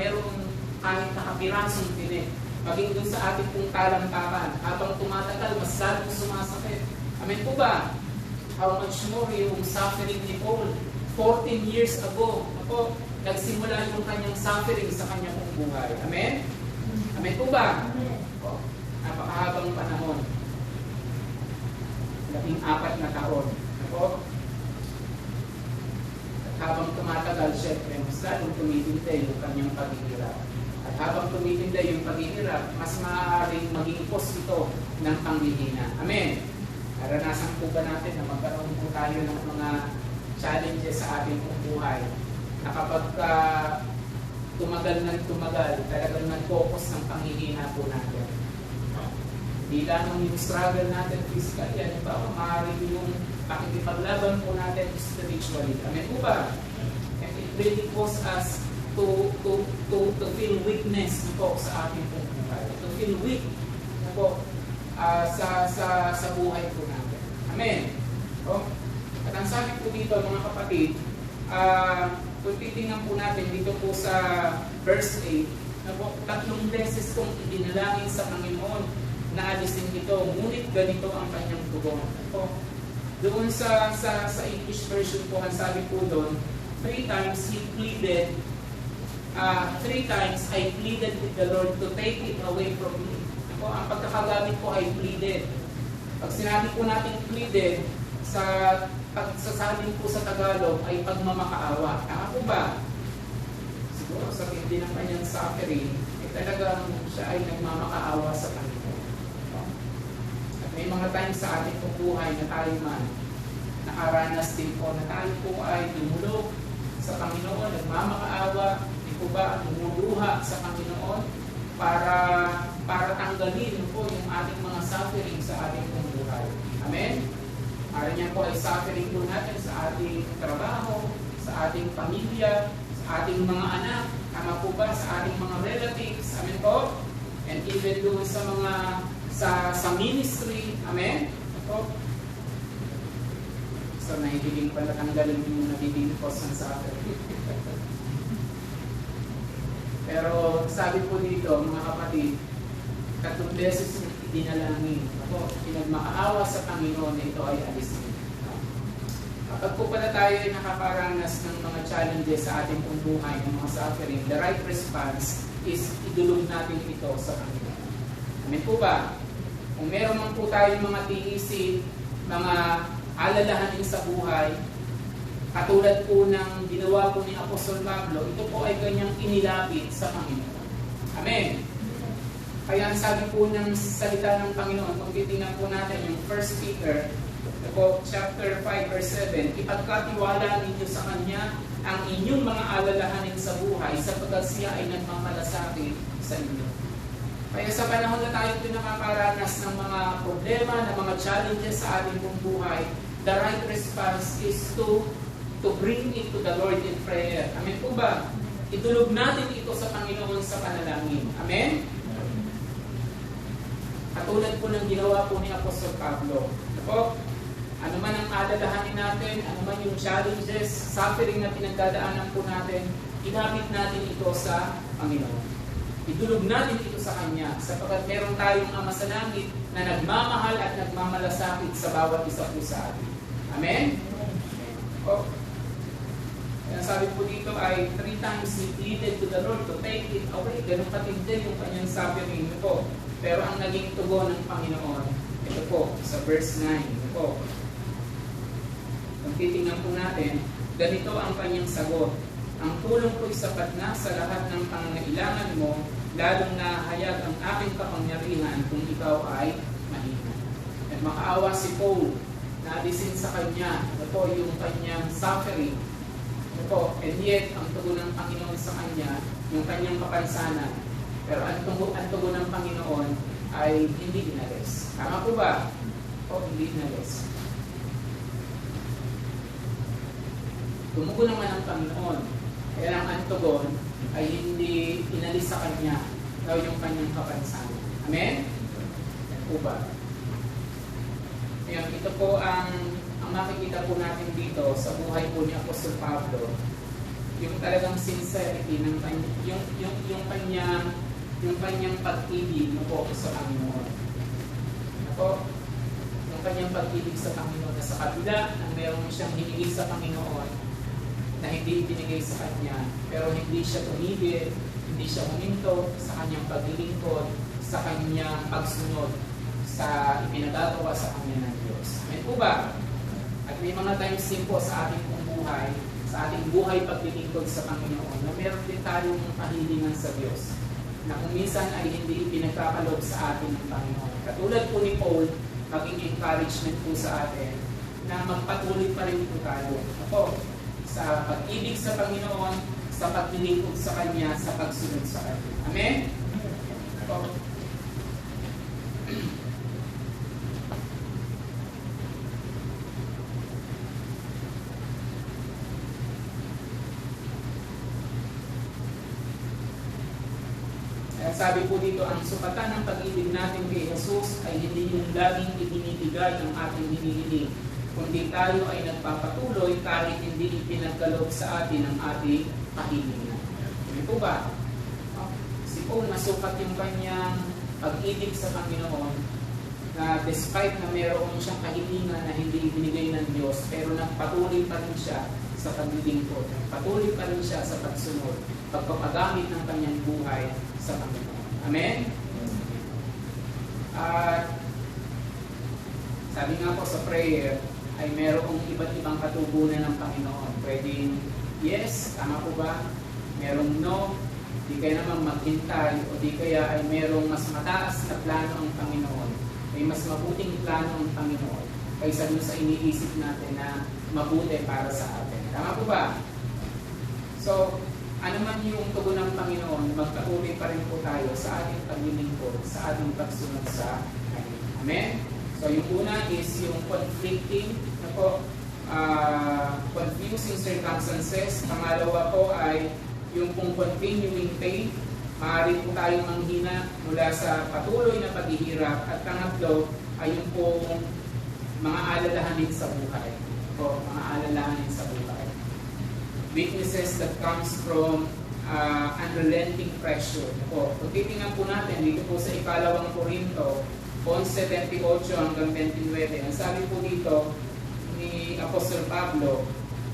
meron kahit nakapirasong tinik. Maging dun sa ating pong talampakan. Habang tumatagal, mas lalong sumasakit. Amen po ba? How much more yung suffering ni Paul 14 years ago. Nagsimula yung kanyang suffering sa kanyang buhay. Amen? Amen po ba? Napakahabang panahon. 14 na taon. habang tumatagal, syempre, mas lalong tumitindi yung kanyang paghihirap. At habang tumitindi yung paghihirap, mas maaaring maging cause ito ng panghihina. Amen. Naranasan po ba natin na magkaroon po tayo ng mga challenges sa ating buhay na kapag tumagal ng tumagal, talagang nag-focus ng panghihina po natin. Hindi lamang yung struggle natin physically, ano ba, maaaring yung pakikipaglaban po natin spiritually. Amen po ba? And it really causes us to feel weakness po sa ating pong buhay. To feel weak po sa buhay po natin. Amen. O, at ang sabi po dito mga kapatid, kung titingnan po natin dito po sa verse 8, na po, 3 beses kong idinalangin sa Panginoon na alisin ito, ngunit ganito ang kanyang tugon. Po, doon sa English version po, ang sabi po doon, 3 times he pleaded, 3 times I pleaded with the Lord to take it away from me. Po, ang pagkakagamit po ay pleaded. Pag sinabi po natin pleaded, sa pagsasabi po sa Tagalog ay pagmamakaawa. Tama po ba? Siguro sa hindi ng kanyang suffering, talagang siya ay nagmamakaawa sa Panginoon. At may mga times sa ating buhay na tayo man nakaranas din po na tayo po ay lumulog sa Panginoon, nagmamakaawa, di po ba, lumuluha sa Panginoon para tanggalin po yung ating mga suffering sa ating buhay. Amen? Para niya po ay suffering po natin sa ating trabaho, sa ating pamilya, sa ating mga anak, tama po ba, sa ating mga relatives, amen po? And even doon sa mga, sa ministry, amen? Po? So, nahihiling pala tanggalin yung nabibili po sa suffering. Pero sabi po dito, mga kapatid, 3 beses dinalangin. Ako, pinagmakaawa sa Panginoon na ito ay alisin. Kapag po pala tayo ay nakaparanas ng mga challenges sa ating buhay, ng mga suffering, the right response is idulog natin ito sa Panginoon. Amen po ba? Kung meron man po tayong mga tiisin, mga alalahanin sa buhay, katulad po ng ginawa po ni Apostol Pablo, ito po ay kanyang inilapit sa Panginoon. Amen. Kaya ang sabi po ng salita ng Panginoon, kung titingnan po natin yung 1 Peter, chapter 5, verse 7, ipagkatiwala ninyo sa Kanya ang inyong mga alalahanin sa buhay sapagkat siya ay nagmamalasakit sa inyo. Kaya sa panahon na tayo nakakaranas ng mga problema, ng mga challenges sa ating buhay, the right response is to bring it to the Lord in prayer. Amen po ba? Idulog natin ito sa Panginoon sa panalangin. Amen? Katulad po ng ginawa po ni Apostol Pablo. Po, ano man ang alalahanin natin, ano man yung challenges, suffering na pinagdadaanan po natin, ilapit natin ito sa Panginoon. Idulog natin ito sa Kanya sapagkat meron tayong Ama sa langit na nagmamahal at nagmamalasakit sa bawat isa po sa atin. Amen? Po, ang sabi po dito ay 3 times he pleaded to the Lord to take it away. Ganun patindi yung kanyang suffering po. Pero ang naging tugon ng Panginoon, ito po, sa verse 9, ito po. Kung titingnan po natin, ganito ang kanyang sagot. Ang tulong ko'y sapat na sa lahat ng pangangailangan mo, lalong nahayag ang aking kapangyarihan kung ikaw ay mahina. At makaawa si Paul, naalisin sa kanya, ito po yung kanyang suffering. Ito po, and yet, ang tugon ng Panginoon sa kanya, yung kanyang kapansanan. Pero ang tugon ng Panginoon ay hindi inalis. Tama po ba? O hindi inalis. Tumugon naman ang Panginoon. Kaya lang ang tugon ay hindi inalis sa kanya daw yung kanyang kapansanan. Amen? Yan po ba? Ngayon, ito po ang makikita po natin dito sa buhay po ni Apostol Pablo. Yung talagang sincerity ng yung kanyang pag-ibig po sa Panginoon. Ako, yung kanyang pag-ibig sa Panginoon na sa kabila ng meron siyang hinigit sa Panginoon na hindi ibinigay sa kanya, pero hindi siya tumigil, hindi siya huminto sa kanyang paglilingkod, sa kanyang pagsunod sa ipinagagawa sa kanya ng Diyos. Amen po ba? At may mga times din po sa ating buhay, sa ating buhay paglilingkod sa Panginoon, na meron din tayong kahilingan sa Diyos na kung minsan ay hindi pinagkakalob sa atin ng Panginoon. Katulad po ni Paul, maging encouragement po sa atin na magpatuloy pa rin po tayo. Ako, sa pag-ibig sa Panginoon, sa paglilingkod sa Kanya, sa pagsunod sa Kanya. Amen? Ako. Sabi po dito, ang sukatan ng pag-ibig natin kay Jesus ay hindi yung laging ibinibigay ang ating hinihiling, kundi tayo ay nagpapatuloy kahit hindi ipinagkaloob sa atin ang ating kahilingan. Ano po ba? Si Paul, nasukat yung kanyang pag-ibig sa Panginoon na despite na mayroon siyang kahilingan na hindi ibinigay ng Diyos, pero nagpatuloy pa rin siya sa paglilingkod. Patuloy pa rin siya sa pagsunod, pagpapagamit ng kanyang buhay sa Panginoon. Amen? At sabi nga po sa prayer, ay merong iba't ibang katugunan ng Panginoon. Pwedeng yes, tama po ba? Merong no, di kaya naman maghintay, o di kaya ay merong mas mataas na plano ang Panginoon. May mas mabuting plano ang Panginoon kaysa dun sa iniisip natin na mabuti para sa atin. Tama po ba? So, ano man yung tugon ng Panginoon, magpatuloy pa rin po tayo sa ating paglilingkod, sa ating pagsunod sa Kanya. Amen? So yung una is yung conflicting, confusing circumstances. Pangalawa po ay yung kung continuing pain. Maaari po tayong manghina mula sa patuloy na paghihirap. At pangatlo ay yung pong mga alalahanin sa buhay. Mga alalahanin sa buhay. Weaknesses that comes from unrelenting pressure. Kung titingnan po natin dito po sa ikalawang Korinto 11:28 hanggang 29, ang sabi po dito ni Apostol Pablo,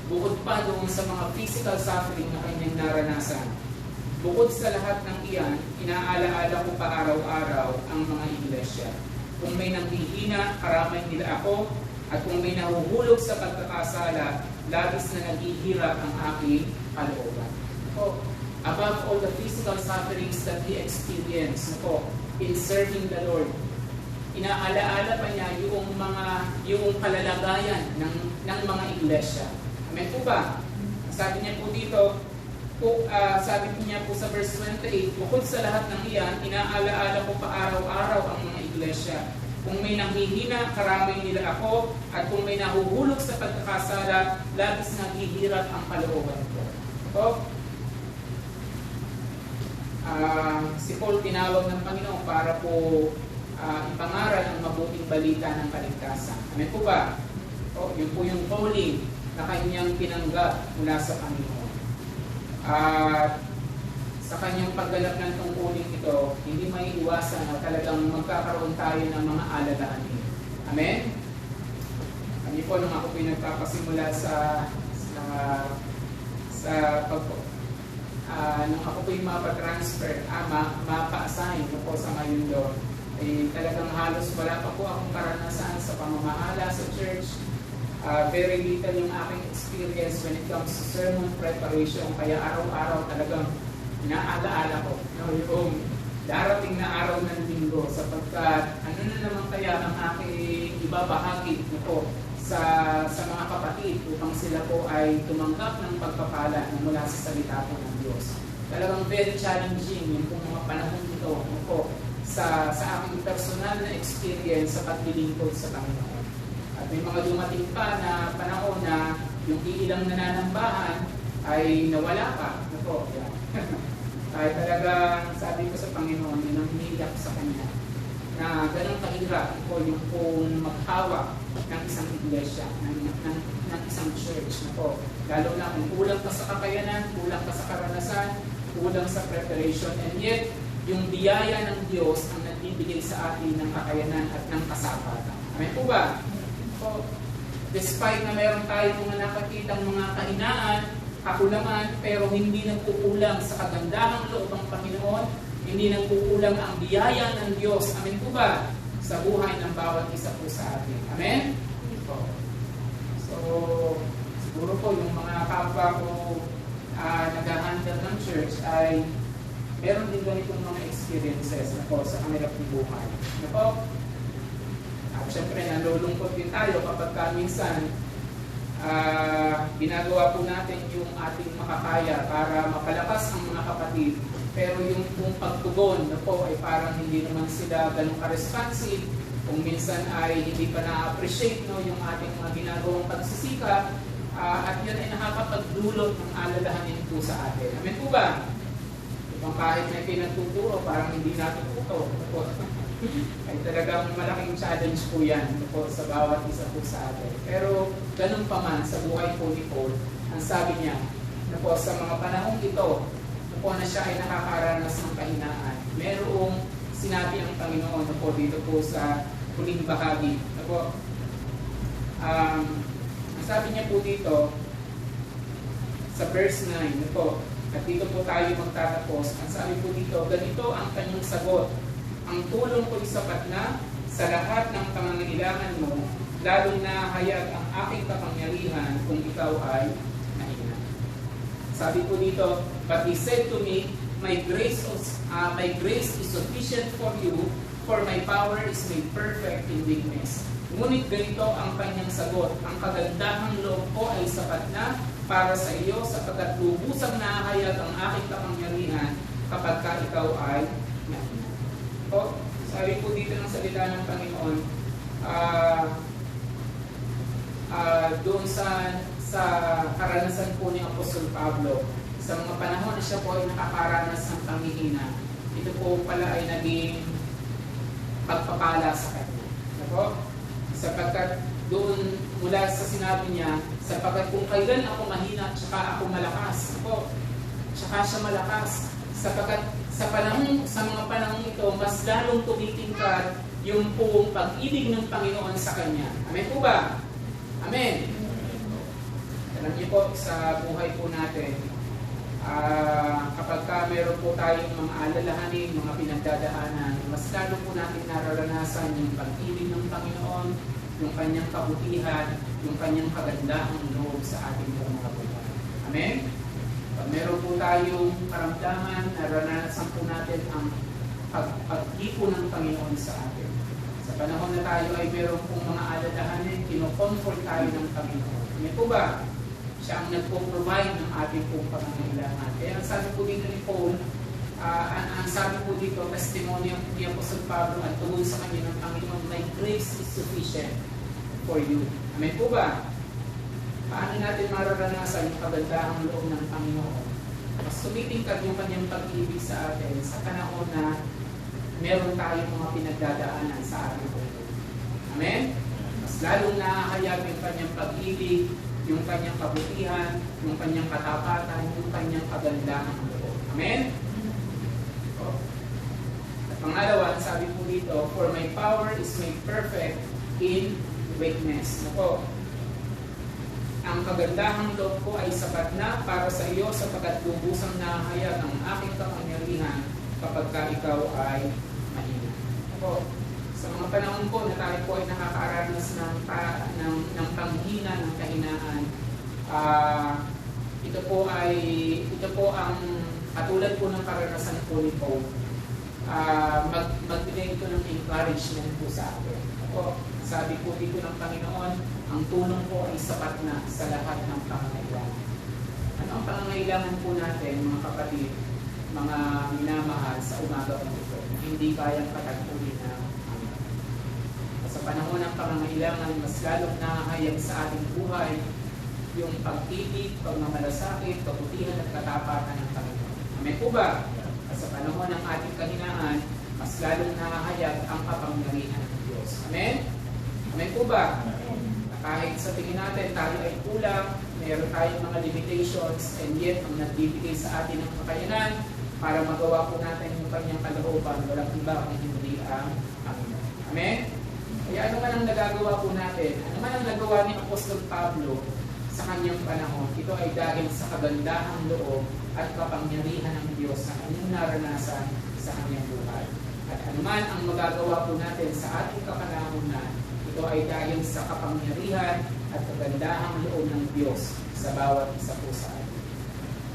bukod pa doon sa mga physical suffering na kanyang naranasan, bukod sa lahat ng iyan, inaalaala ko pa araw-araw ang mga iglesia. Kung may nanghihina, karamay nila ako, at kung may nahuhulog sa pagkakasala, labis na naghihirap ang aking kalooban. Above all the physical sufferings that he experienced in serving the Lord, inaalaala pa niya yung kalalagayan ng mga iglesia. Amen po ba? Sabi niya po dito, sabi niya po sa verse 28, bukod sa lahat ng iyan, inaalaala ko pa araw-araw ang mga iglesia. Kung may nanghihina, karamay nila ako, at kung may nahuhulog sa pagkakasala, labis naghihirap ang kalooban ko. Si Paul tinawag ng Panginoon para po ipangaral ang mabuting balita ng kaligtasan. Amen po ba? Yun po yung calling na kanyang pinanggap mula sa Panginoon. Sa kanyang pagganap ng tungkulin ito, hindi may iwasan na talagang magkakaroon tayo ng mga alalahanin. Amen? Kami po, nung ako pinagpapasimula nung ako po yung mapatransfer, mapa-assign po sa ngayon doon, talagang halos wala pa po akong karanasan sa pamamahala sa church. Very little yung aking experience when it comes to sermon preparation, kaya araw-araw talagang naalaala ko yung darating na araw ng linggo, sapagkat ano na naman kaya ang aking ibabahagi sa mga kapatid upang sila po ay tumanggap ng pagpapala na mula sa salita po ng Diyos. Talagang very challenging yung mga panahon nito sa aking personal na experience sa paglilingkod sa Panginoon. At may mga dumating pa na panahon na yung ilang nananambahan ay nawala pa. Ay talagang sabi ko sa Panginoon, yun ang hiniyak sa Kanya, na ganang kahirap yung kung maghawak ng isang iglesia, ng isang church. Lalo na kung kulang ka sa kakayanan, kulang ka sa karanasan, kulang sa preparation, and yet, yung biyaya ng Diyos ang nagbibigay sa atin ng kakayanan at ng kasapatan. Amen po ba? Despite na meron tayo mga nakakitang mga kahinaan, kakulangan, pero hindi nagkukulang sa kagandahang loob ng Panginoon, hindi nagkukulang ang biyaya ng Diyos. Amen po ba? Sa buhay ng bawat isa po sa atin. Amen? So, Siguro po yung mga kapwa ko nag-handle ng church ay meron din ganitong mga experiences na po sa kanilang buhay. Na po, at syempre nalulungkot din tayo kapag minsan ginagawa po natin yung ating makakaya para mapalakas ang mga kapatid. Pero yung pagtugon na po ay parang hindi naman sila ganun ka-responsive. Kung minsan ay hindi pa na-appreciate yung ating mga ginagawang pagsisikap. At yan ay nakakapagdulot ng alalahanin po sa atin. Amen po ba? Ibang kahit may pinagtuturo, parang hindi natututo. Ay talagang malaking challenge po yan po sa bawat isa po sa atin. Pero ganun pa man sa buhay po ni Paul, ang sabi niya na po sa mga panahong ito, na po na siya ay nakakaranas ng kahinaan. Merong sinabi ang Panginoon na po dito po sa huling bahagi. Na po, ang sabi niya po dito sa verse 9 na po, at dito po tayo magtatapos. Ang sabi po dito, ganito ang kanyang sagot. Ang tulong ko'y sapat na sa lahat ng pangangailangan mo, lalong na hayag ang aking kapangyarihan kung ikaw ay mahina. Sabi po dito, but he said to me, my grace is sufficient for you, for my power is made perfect in weakness. Ngunit ganito ang kanyang sagot, ang kagandahang loob ko ay sapat na para sa iyo sapagkat lubusang nahayag ang aking kapangyarihan kapag ka ikaw ay mahina. O, sabi po dito ng salita ng Panginoon, doon sa karanasan po ni Apostol Pablo, sa mga panahon na siya po ay nakakaranas ng panghihina, ito po pala ay naging pagpapala sa kanya. Ako? Sapagkat doon mula sa sinabi niya, sapagkat kung kailan ako mahina, tsaka ako malakas. Ako, tsaka siya malakas. Sapagkat sa mga panahong ito, mas lalong tumitingkad yung pong pag-ibig ng Panginoon sa Kanya. Amen po ba? Amen. Alam niyo po, sa buhay po natin, kapag meron po tayong mga alalahanin, mga pinagdadaanan, mas lalo po natin nararanasan yung pag-ibig ng Panginoon, yung Kanyang kabutihan, yung Kanyang kagandahang loob sa ating mga buhay. Amen? Pag meron po tayong karamdaman, naranasan po natin ang pag-ipo ng Panginoon sa atin. Sa panahon na tayo ay meron pong mga alalahanin, kino-comfort tayo ng Panginoon. Amen po ba? Siya ang nagpo-provide ng ating pong pangangailangan. Kaya ang sabi po dito ni Paul, ang sabi po dito, testimony ni Apostol Pablo at tungkol sa kanya ng Panginoon, my grace is sufficient for you. Amen po ba? Paano natin mararanasan yung kagandahang loob ng Panginoon? Mas tumitingkad yung kanyang pag-ibig sa atin sa panahon na meron tayong mga pinagdadaanan sa ating buhay. Amen? Mas lalong nakakayag yung kanyang pag-ibig, yung kanyang kabutihan, yung kanyang katapatan, yung kanyang kagandahang loob. Amen? At pangalawa, sabi po dito, for my power is made perfect in weakness. Ako, ang kagandahang loob ko ay sapat na para sa iyo sapagkat lubusang nahayag ang aking kapangyarihan kapag ka ikaw ay mahina. Ako, sa mga panahon po na tayo po ay nakakaranas ng panghina, ng kahinaan, ito po ang katulad po ng karanasan po ni Paul. Magbigay ito ng encouragement po sa atin. Ako, sabi po dito ng Panginoon, ang tulong ko ay sapat na sa lahat ng pangangailangan. Ano ang pangangailangan po natin, mga kapatid, mga minamahal sa umaga po ito, hindi kayang katagpunin na amin. Sa panahon ng pangangailangan, mas lalong nakahayag sa ating buhay yung pag-ibig, pagmamalasakit, kabutihan at katapatan ng Panginoon. Amen po ba? Sa panahon ng ating kahinaan, mas lalong nakahayag ang kapangyarihan ng Diyos. Amen? Amen po ba? Kahit sa tingin natin tayo ay kulang, mayroon tayong mga limitations, and yet ang nagbibigay sa atin ng kakayanan para magawa po natin yung kanyang kalooban, walang iba kung hindi ang Panginoon. Amen? Kaya ano man ang nagagawa po natin, ano man ang nagawa ni Apostol Pablo sa kanyang panahon, ito ay dahil sa kagandahang loob at kapangyarihan ng Diyos na kanyang naranasan sa kanyang buhay. At ano man ang magagawa po natin sa ating kapanahonan, ito ay dahil sa kapangyarihan at kagandahang loob ng Diyos sa bawat isa po sa atin.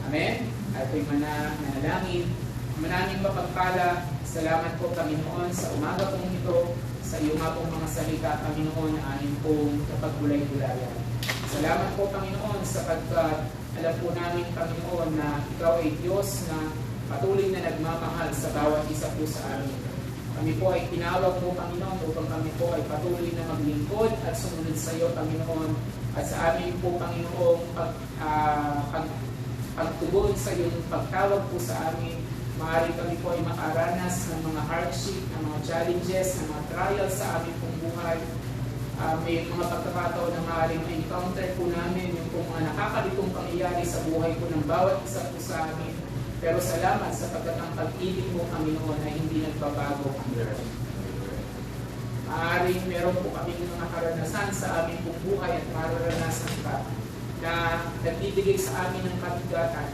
Amen? At ako'y manalangin. Maraming mapagpala. Salamat po, Panginoon, sa umaga pong ito, sa iyo nga pong mga salita, Panginoon, na amin pong kapaggulay-gulayan. Salamat po, Panginoon, sapagkat alam po namin, Panginoon, na ikaw ay Diyos na patuloy na nagmamahal sa bawat isa po sa amin. Kami po ay tinawag mo, Panginoon, upang kami po ay patuloy na maglingkod at sumunod sa iyo, Panginoon, at sa amin po, Panginoon, pagtugon sa iyong pagtawag po sa amin. Maaari kami po ay makaranas ng mga hardship, ng mga challenges, ng mga trials sa aming pong buhay. May mga pagkakataon na maaaring ma-encounter po namin yung pong mga nakakalitong pangyayari sa buhay po ng bawat isa po sa amin. Pero salamat sapagkat ang pag-ibig mo, Panginoon, ay hindi nagbabago. Maaaring meron po kami mga karanasan sa aming pong buhay at mararanasan pa na nagbibigay sa amin ng kabigatan.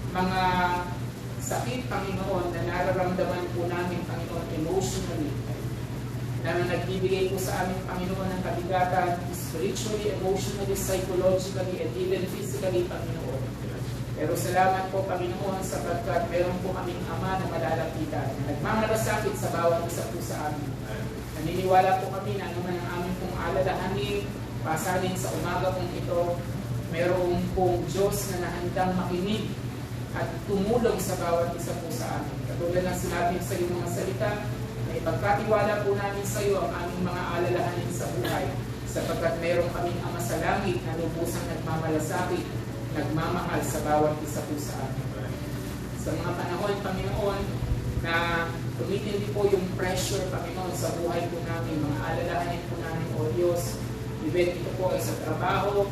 Mga sakit, Panginoon, na nararamdaman po namin, Panginoon, emotionally, na nagbibigay po sa amin, Panginoon, ng kabigatan, spiritually, emotionally, psychologically, and even physically, Panginoon. Pero salamat po, Panginoon, sapagkat meron po kaming Ama na malalapitan, na nagmamalasakit sa bawat isa po sa amin. Naniniwala po kami na naman ang aming pong alalahanin, pasalin sa umaga pong ito, meron pong Diyos na nahandang makinig at tumulong sa bawat isa po sa amin. Katulad ng sinabi sa iyong mga salita, na ipagkatiwala po namin sa iyo ang aming mga alalahanin sa buhay, sapagkat meron kaming Ama sa langit na lubusang nagmamalasakit, nagmamahal sa bawat isa po sa amin. Sa mga panahon, Panginoon, na tumitindi po yung pressure, Panginoon, sa buhay po namin, mga alalahanin po namin, O Diyos, even ito po ay sa trabaho,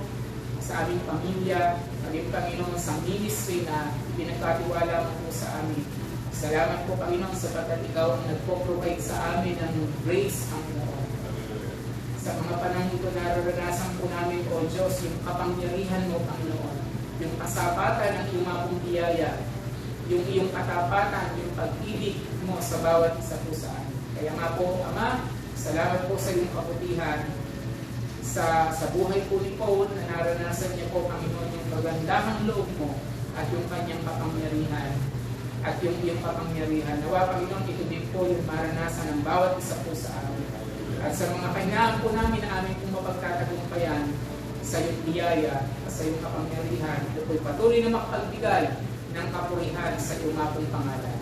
sa aming pamilya, maging Panginoon sa ministry na pinagkatiwala mo po sa amin. Salamat po, Panginoon, sapagkat ikaw ang nagpo-provide sa amin ng grace, Panginoon. Sa mga panahon ito, nararanasan po namin, O Diyos, yung kapangyarihan mo, Panginoon, yung kasapatan ng iyong mapong biyaya, yung iyong katapatan, yung pag-ibig mo sa bawat isa po sa amin. Kaya nga po, Ama, salamat po sa iyong kabutihan sa buhay po ni Paul, na naranasan niya po, Panginoon, yung magandahang loob mo at yung kanyang kapangyarihan at yung iyong kapangyarihan. Nawa, Panginoon, ito din po yung maranasan ng bawat isa po sa amin. At sa mga kanyang po namin na aming pong mapagtatagumpayan sa iyong biyaya at sa iyong kapangyarihan, ito po'y patuloy na makapagbigay ng kapurihan sa iyong mapong pangalan.